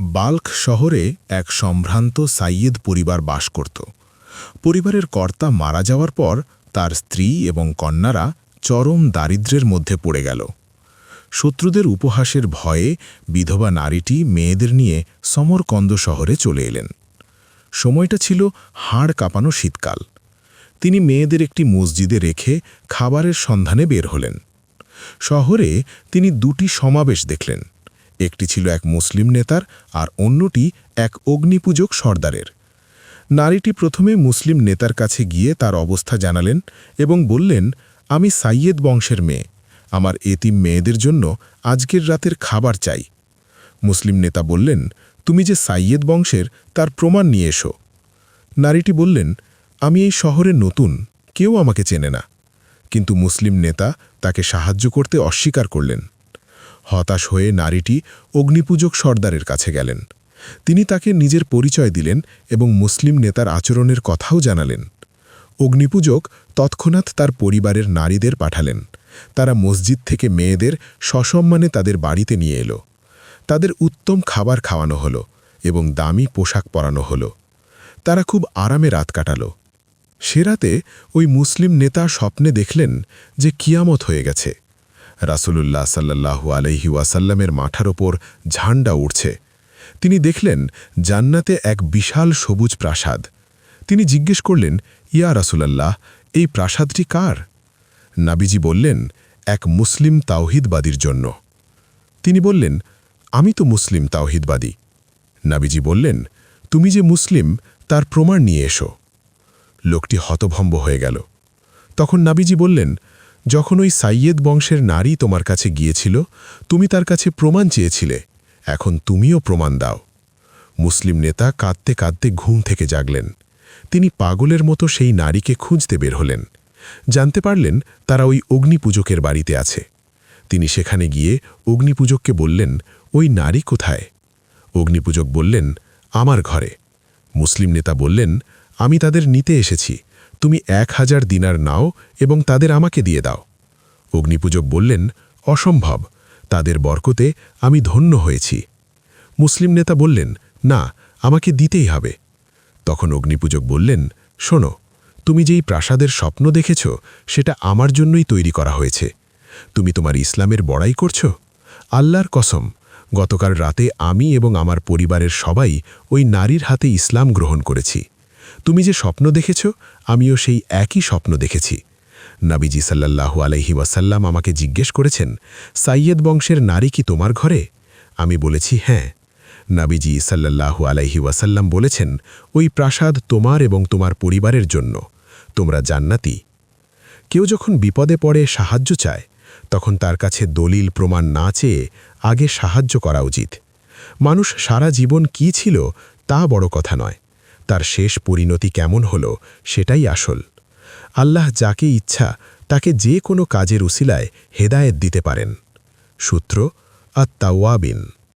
Bulk শহরে এক সম্ভ্রান্ত সাইয়েদ পরিবার বাস করত। পরিবারের কর্তা মারা যাওয়ার পর তার স্ত্রী এবং কন্যারা চরম দারিদ্র্যের মধ্যে পড়ে গেল। শত্রুদের উপহাসের ভয়ে বিধবা নারীটি মেয়েদের নিয়ে সমরকন্দ শহরে চলে এলেন। সময়টা ছিল হাড় কাঁপানো শীতকাল। তিনি মেয়েদের একটি মসজিদে রেখে খাবারের সন্ধানে বের হলেন। শহরে তিনি দুটি সমাবেশ দেখলেন। একটি ছিল এক মুসলিম নেতার আর অন্যটি এক অগ্নিপূজক সর্দারের। নারীটি প্রথমে মুসলিম নেতার কাছে গিয়ে তার অবস্থা জানালেন এবং বললেন, আমি সাইয়েদ বংশের মেয়ে, আমার এতিম মেয়েদের জন্য আজকের রাতের খাবার চাই। মুসলিম নেতা বললেন, তুমি যে সাইয়েদ বংশের তার প্রমাণ নিয়ে এসো। নারীটি বললেন, আমি এই শহরে নতুন, কেউ আমাকে চেনে না। কিন্তু মুসলিম নেতা তাকে সাহায্য করতে অস্বীকার করলেন। হতাশ হয়ে নারীটি অগ্নিপূজক সর্দারের কাছে গেলেন। তিনি তাকে নিজের পরিচয় দিলেন এবং মুসলিম নেতার আচরণের কথাও জানালেন। অগ্নিপূজক তৎক্ষণাৎ তার পরিবারের নারীদের পাঠালেন। তারা মসজিদ থেকে মেয়েদের সসম্মানে তাদের বাড়িতে নিয়ে এলো। তাদের উত্তম খাবার খাওয়ানো হলো এবং দামি পোশাক পরানো হলো। তারা খুব আরামে রাত কাটাল। সে রাতে ওই মুসলিম নেতা স্বপ্নে দেখলেন যে কিয়ামত হয়ে গেছে। রাসূলুল্লাহ সাল্লাল্লাহু আলাইহি ওয়াসাল্লামের মাথার ওপর ঝান্ডা উড়ছে। তিনি দেখলেন জান্নাতে এক বিশাল সবুজ প্রাসাদ। তিনি জিজ্ঞেস করলেন, ইয়া রাসূলুল্লাহ, এই প্রাসাদটি কার? নবীজি বললেন, এক মুসলিম তাওহীদবাদীর জন্য। তিনি বললেন, আমি তো মুসলিম তাওহীদবাদী। নবীজি বললেন, তুমি যে মুসলিম তার প্রমাণ নিয়ে এসো। লোকটি হতভম্ব হয়ে গেল। তখন নবীজি বললেন, যখন ওই সাইয়েদ বংশের নারী তোমার কাছে গিয়েছিল, তুমি তার কাছে প্রমাণ চেয়েছিলে, এখন তুমিও প্রমাণ দাও। মুসলিম নেতা কাঁদতে কাঁদতে ঘুম থেকে জাগলেন। তিনি পাগলের মতো সেই নারীকে খুঁজতে বের হলেন। জানতে পারলেন তারা ওই অগ্নিপূজকের বাড়িতে আছে। তিনি সেখানে গিয়ে অগ্নিপূজককে বললেন, ওই নারী কোথায়? অগ্নিপূজক বললেন, আমার ঘরে। মুসলিম নেতা বললেন, আমি তাদের নিতে এসেছি, তুমি 1000 দিনার নাও এবং তাদের আমাকে দিয়ে দাও। অগ্নিপূজক বললেন, অসম্ভব, তাদের বরকতে আমি ধন্য হয়েছি। মুসলিম নেতা বললেন, না, আমাকে দিতেই হবে। তখন অগ্নিপূজক বললেন, শোনো, তুমি যেই প্রাসাদের স্বপ্ন দেখেছ সেটা আমার জন্যই তৈরি করা হয়েছে। তুমি তোমার ইসলামের বড়াই করছ? আল্লাহর কসম, গতকাল রাতে আমি এবং আমার পরিবারের সবাই ওই নারীর হাতে ইসলাম গ্রহণ করেছি। তুমি যে স্বপ্ন দেখেছ, আমিও সেই একই স্বপ্ন দেখেছি। নবীজি সাল্লাল্লাহু আলাইহি ওয়াসাল্লাম আমাকে জিজ্ঞেস করেছেন, সাইয়েদ বংশের নারী কি তোমার ঘরে? আমি বলেছি, হ্যাঁ। নবীজি সাল্লাল্লাহু আলাইহি ওয়াসাল্লাম বলেছেন, ওই প্রাসাদ তোমার এবং তোমার পরিবারের জন্য, তোমরা জান্নাতি। কেউ যখন বিপদে পড়ে সাহায্য চায়, তখন তার কাছে দলিল প্রমাণ না চেয়ে আগে সাহায্য করা উচিত। মানুষ সারা জীবন কি ছিল তা বড় কথা নয়, তার শেষ পরিণতি কেমন হল সেটাই আসল। আল্লাহ যাকে ইচ্ছা তাকে যে কোনো কাজের উসিলায় হেদায়েত দিতে পারেন। সূত্র আত-তাওয়াবিন।